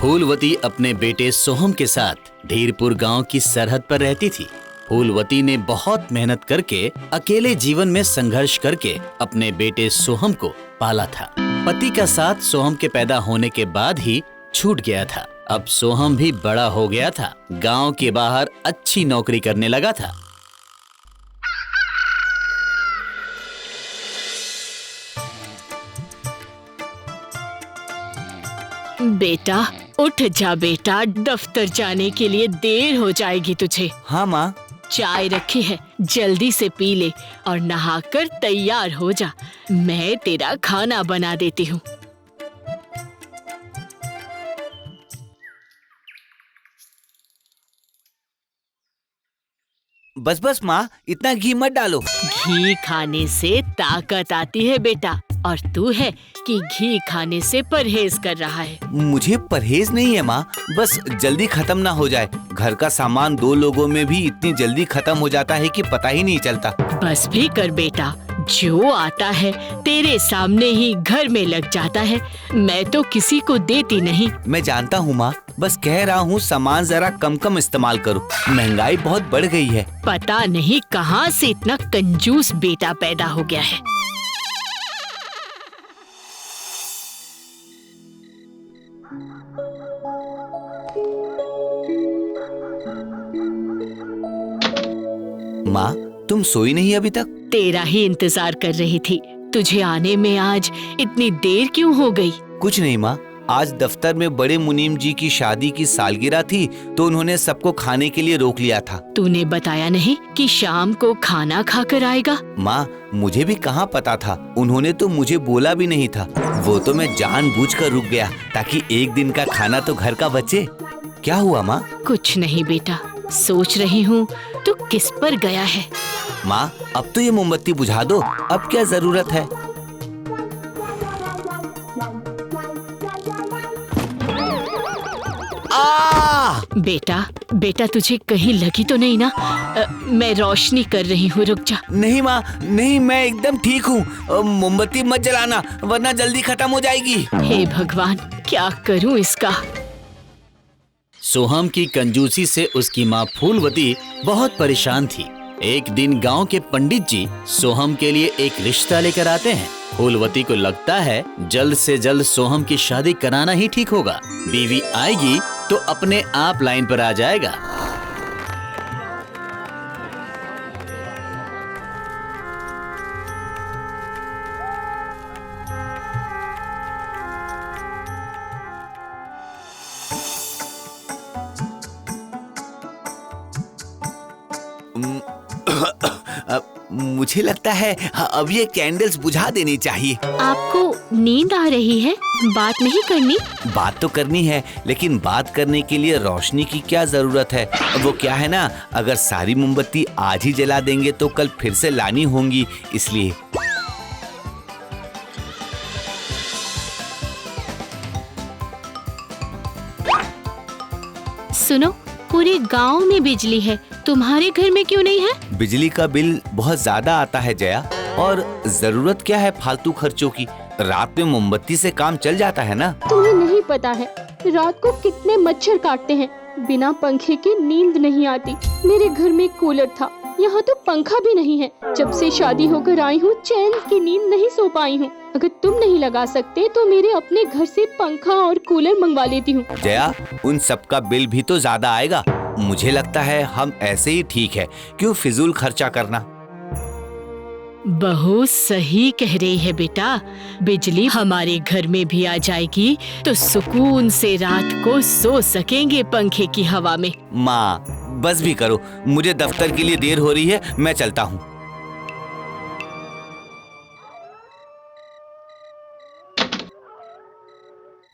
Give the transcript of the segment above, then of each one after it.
फूलवती अपने बेटे सोहम के साथ धीरपुर गांव की सरहद पर रहती थी। फूलवती ने बहुत मेहनत करके अकेले जीवन में संघर्ष करके अपने बेटे सोहम को पाला था। पति का साथ सोहम के पैदा होने के बाद ही छूट गया था। अब सोहम भी बड़ा हो गया था, गांव के बाहर अच्छी नौकरी करने लगा था। बेटा उठ जा बेटा, दफ्तर जाने के लिए देर हो जाएगी तुझे। हाँ माँ। चाय रखी है, जल्दी से पी ले और नहाकर तैयार हो जा। मैं तेरा खाना बना देती हूँ। बस बस माँ, इतना घी मत डालो। घी खाने से ताकत आती है बेटा, और तू है कि घी खाने से परहेज कर रहा है। मुझे परहेज नहीं है माँ, बस जल्दी खत्म ना हो जाए। घर का सामान 2 लोगों में भी इतनी जल्दी खत्म हो जाता है कि पता ही नहीं चलता। बस भी कर बेटा, जो आता है तेरे सामने ही घर में लग जाता है। मैं तो किसी को देती नहीं। मैं जानता हूँ माँ, बस कह रहा हूँ सामान जरा कम कम इस्तेमाल करो। महंगाई बहुत बढ़ गई है। पता नहीं कहाँ से इतना कंजूस बेटा पैदा हो गया है। माँ, तुम सोई नहीं अभी तक? तेरा ही इंतजार कर रही थी। तुझे आने में आज इतनी देर क्यों हो गई? कुछ नहीं माँ, आज दफ्तर में बड़े मुनीम जी की शादी की सालगिरह थी, तो उन्होंने सबको खाने के लिए रोक लिया था। तूने बताया नहीं कि शाम को खाना खाकर आएगा? माँ, मुझे भी कहाँ पता था, उन्होंने तो मुझे बोला भी नहीं था। वो तो मैं जानबूझकर रुक गया ताकि एक दिन का खाना तो घर का बचे। क्या हुआ माँ? कुछ नहीं बेटा, सोच रही हूँ तू किस पर गया है। माँ, अब तो ये मोमबत्ती बुझा दो, अब क्या जरूरत है। बेटा बेटा, तुझे कहीं लगी तो नहीं ना? मैं रोशनी कर रही हूँ, रुक जा। नहीं माँ, नहीं, मैं एकदम ठीक हूँ। मोमबत्ती मत जलाना वरना जल्दी खत्म हो जाएगी। हे भगवान, क्या करूँ इसका। सोहम की कंजूसी से उसकी माँ फूलवती बहुत परेशान थी। एक दिन गांव के पंडित जी सोहम के लिए एक रिश्ता लेकर आते हैं। फूलवती को लगता है जल्द से जल्द सोहम की शादी कराना ही ठीक होगा। बीवी आएगी तो अपने आप लाइन पर आ जाएगा। मुझे लगता है अब ये कैंडल्स बुझा देनी चाहिए। आपको नींद आ रही है? बात नहीं करनी? बात तो करनी है, लेकिन बात करने के लिए रोशनी की क्या जरूरत है। वो क्या है ना, अगर सारी मोमबत्ती आज ही जला देंगे तो कल फिर से लानी होंगी, इसलिए। सुनो, पूरे गांव में बिजली है, तुम्हारे घर में क्यों नहीं है? बिजली का बिल बहुत ज्यादा आता है जया, और जरूरत क्या है फालतू खर्चों की। रात में मोमबत्ती से काम चल जाता है ना। तुम्हें नहीं पता है रात को कितने मच्छर काटते हैं। बिना पंखे के नींद नहीं आती। मेरे घर में कूलर था, यहाँ तो पंखा भी नहीं है। जब से शादी होकर आई हूँ चैन की नींद नहीं सो पाई हूँ। अगर तुम नहीं लगा सकते तो मेरे अपने घर से पंखा और कूलर मंगवा लेती हूँ। जया, उन सब का बिल भी तो ज्यादा आएगा। मुझे लगता है हम ऐसे ही ठीक है, क्यों फिजूल खर्चा करना। बहू सही कह रही है बेटा, बिजली हमारे घर में भी आ जाएगी तो सुकून से रात को सो सकेंगे पंखे की हवा में। माँ, बस भी करो, मुझे दफ्तर के लिए देर हो रही है, मैं चलता हूँ।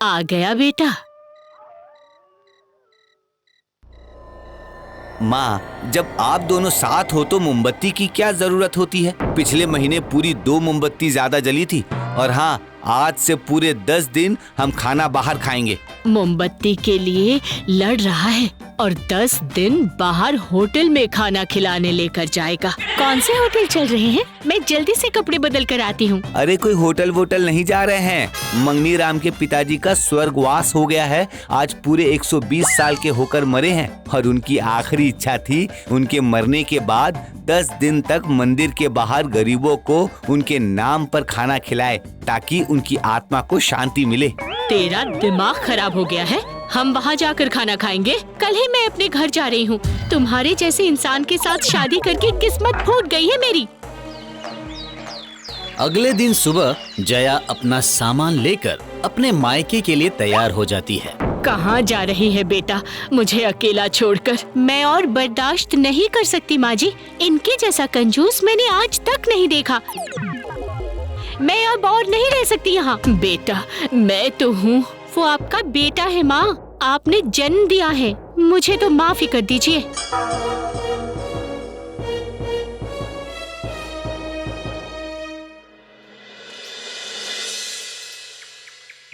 आ गया बेटा। माँ, जब आप दोनों साथ हो तो मोमबत्ती की क्या जरूरत होती है। पिछले महीने पूरी 2 मोमबत्ती ज्यादा जली थी, और हाँ, आज से पूरे 10 दिन हम खाना बाहर खाएंगे। मोमबत्ती के लिए लड़ रहा है, और 10 दिन बाहर होटल में खाना खिलाने लेकर जाएगा। कौन से होटल चल रहे हैं? मैं जल्दी से कपड़े बदल कर आती हूँ। अरे कोई होटल वोटल नहीं जा रहे हैं। मंगनी राम के पिताजी का स्वर्गवास हो गया है। आज पूरे 120 साल के होकर मरे हैं और उनकी आखिरी इच्छा थी उनके मरने के बाद 10 दिन तक मंदिर के बाहर गरीबों को उनके नाम पर खाना खिलाए ताकि उनकी आत्मा को शांति मिले। तेरा दिमाग खराब हो गया है। हम वहाँ जाकर खाना खाएंगे। कल ही मैं अपने घर जा रही हूँ। तुम्हारे जैसे इंसान के साथ शादी करके किस्मत फूट गई है मेरी। अगले दिन सुबह जया अपना सामान लेकर अपने मायके के लिए तैयार हो जाती है। कहाँ जा रही है बेटा, मुझे अकेला छोड़कर? मैं और बर्दाश्त नहीं कर सकती माँ जी। इनके जैसा कंजूस मैंने आज तक नहीं देखा। मैं अब और नहीं रह सकती यहाँ। बेटा, मैं तो हूँ, वो आपका बेटा है माँ। आपने जन्म दिया है, मुझे तो माफी कर दीजिए।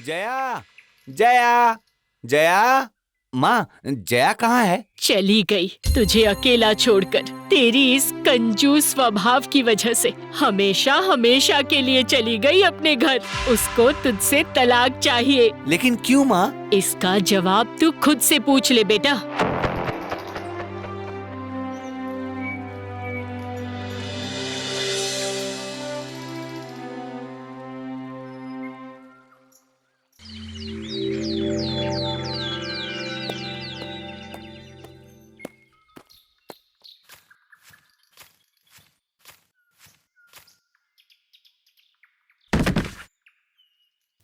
जया, जया, जया, माँ, जया कहाँ है? चली गई तुझे अकेला छोड़कर। तेरी इस कंजूस स्वभाव की वजह से हमेशा हमेशा के लिए चली गई अपने घर। उसको तुझसे तलाक चाहिए। लेकिन क्यों माँ? इसका जवाब तू खुद से पूछ ले बेटा।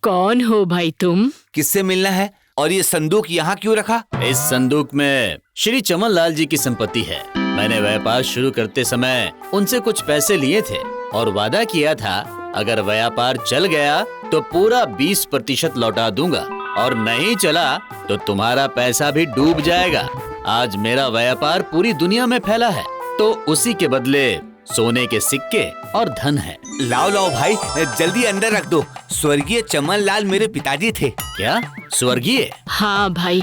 कौन हो भाई तुम? किससे मिलना है? और ये संदूक यहाँ क्यों रखा? इस संदूक में श्री चमन लाल जी की संपत्ति है। मैंने व्यापार शुरू करते समय उनसे कुछ पैसे लिए थे और वादा किया था अगर व्यापार चल गया तो पूरा 20% लौटा दूंगा और नहीं चला तो तुम्हारा पैसा भी डूब जाएगा। आज मेरा व्यापार पूरी दुनिया में फैला है तो उसी के बदले सोने के सिक्के और धन है। लाओ लाओ भाई, जल्दी अंदर रख दो। स्वर्गीय चमन लाल मेरे पिताजी थे। क्या स्वर्गीय? हाँ भाई,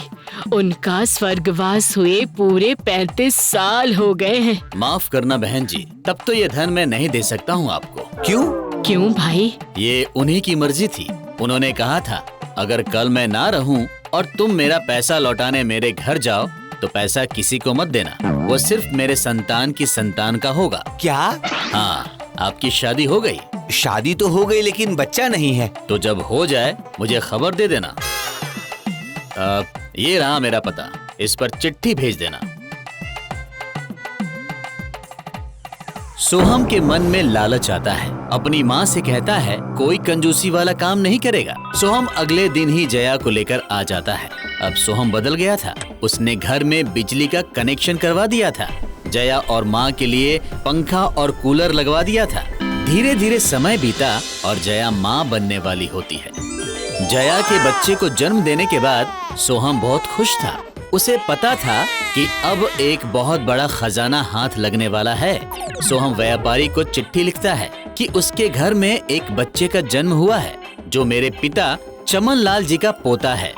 उनका स्वर्गवास हुए पूरे 35 साल हो गए हैं। माफ करना बहन जी, तब तो ये धन मैं नहीं दे सकता हूँ आपको। क्यों? क्यों भाई? ये उन्हीं की मर्जी थी। उन्होंने कहा था अगर कल मैं ना रहूं और तुम मेरा पैसा लौटाने मेरे घर जाओ तो पैसा किसी को मत देना, वो सिर्फ मेरे संतान की संतान का होगा। क्या? हाँ, आपकी शादी हो गई? शादी तो हो गई लेकिन बच्चा नहीं है। तो जब हो जाए मुझे खबर दे देना। ये रहा मेरा पता, इस पर चिट्ठी भेज देना। सोहम के मन में लालच आता है। अपनी माँ से कहता है कोई कंजूसी वाला काम नहीं करेगा। सोहम अगले दिन ही जया को लेकर आ जाता है। अब सोहम बदल गया था। उसने घर में बिजली का कनेक्शन करवा दिया था। जया और माँ के लिए पंखा और कूलर लगवा दिया था। धीरे धीरे समय बीता और जया माँ बनने वाली होती है। जया के बच्चे को जन्म देने के बाद सोहम बहुत खुश था। उसे पता था कि अब एक बहुत बड़ा खजाना हाथ लगने वाला है। सोहम व्यापारी को चिट्ठी लिखता है कि उसके घर में एक बच्चे का जन्म हुआ है जो मेरे पिता चमन लाल जी का पोता है।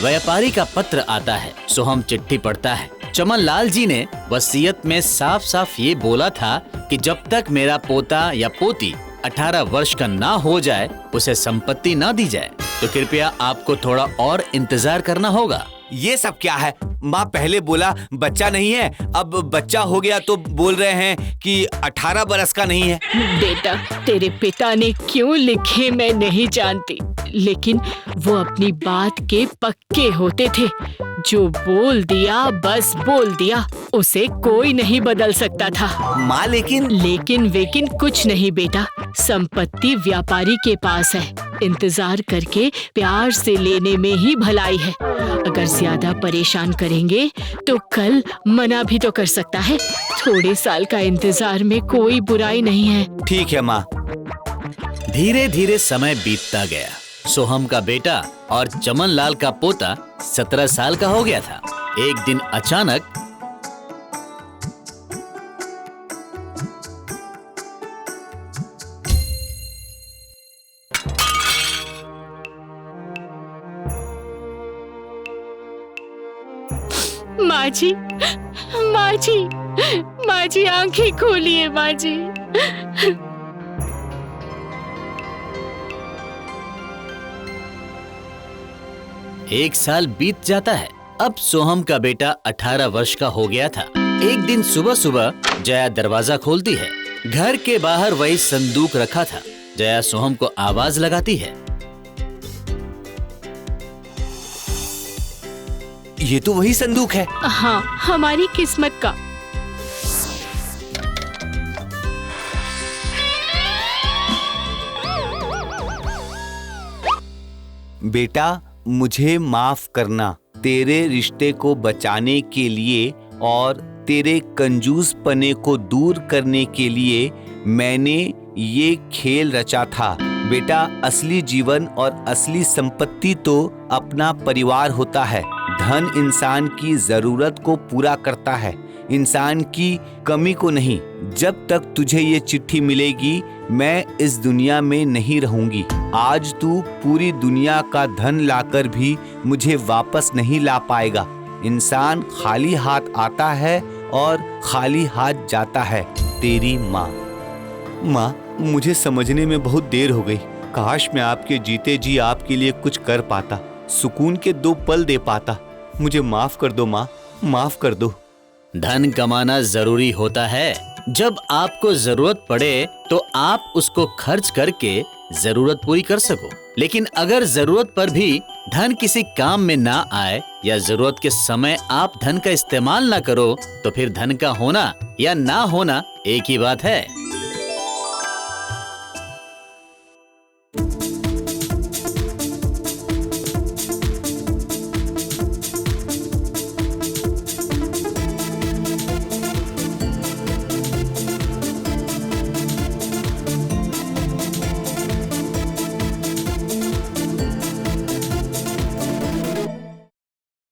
व्यापारी का पत्र आता है। सोहम चिट्ठी पढ़ता है। चमन लाल जी ने वसीयत में साफ साफ ये बोला था कि जब तक मेरा पोता या पोती 18 वर्ष का ना हो जाए उसे संपत्ति ना दी जाए। तो कृपया आपको थोड़ा और इंतजार करना होगा। ये सब क्या है? माँ पहले बोला बच्चा नहीं है, अब बच्चा हो गया तो बोल रहे हैं कि 18 बरस का नहीं है। बेटा, तेरे पिता ने क्यों लिखे मैं नहीं जानती, लेकिन वो अपनी बात के पक्के होते थे। जो बोल दिया बस बोल दिया, उसे कोई नहीं बदल सकता था। माँ लेकिन वेकिन कुछ नहीं बेटा, संपत्ति व्यापारी के पास है। इंतजार करके प्यार से लेने में ही भलाई है। अगर ज्यादा परेशान करेंगे तो कल मना भी तो कर सकता है। थोड़े साल का इंतजार में कोई बुराई नहीं है। ठीक है माँ। धीरे धीरे समय बीतता गया। सोहम का बेटा और चमन लाल का पोता 17 साल का हो गया था। एक दिन अचानक माँ जी, माँ जी, माँ जी आंखें खोलिए माँ जी। एक साल बीत जाता है। अब सोहम का बेटा 18 वर्ष का हो गया था। एक दिन सुबह सुबह जया दरवाजा खोलती है। घर के बाहर वही संदूक रखा था। जया सोहम को आवाज लगाती है। ये तो वही संदूक है। हाँ, हमारी किस्मत का। बेटा, मुझे माफ करना। तेरे रिश्ते को बचाने के लिए और तेरे कंजूस पने को दूर करने के लिए मैंने ये खेल रचा था। बेटा, असली जीवन और असली संपत्ति तो अपना परिवार होता है। धन इंसान की जरूरत को पूरा करता है, इंसान की कमी को नहीं। जब तक तुझे ये चिट्ठी मिलेगी मैं इस दुनिया में नहीं रहूंगी। आज तू पूरी दुनिया का धन लाकर भी मुझे वापस नहीं ला पाएगा। इंसान खाली हाथ आता है और खाली हाथ जाता है। तेरी माँ। माँ, मुझे समझने में बहुत देर हो गई। काश मैं आपके जीते जी आपके लिए कुछ कर पाता, सुकून के 2 पल दे पाता। मुझे माफ कर दो माँ, माफ कर दो। धन कमाना जरूरी होता है। जब आपको जरूरत पड़े तो आप उसको खर्च करके जरूरत पूरी कर सको। लेकिन अगर जरूरत पर भी धन किसी काम में ना आए या जरूरत के समय आप धन का इस्तेमाल ना करो तो फिर धन का होना या ना होना एक ही बात है।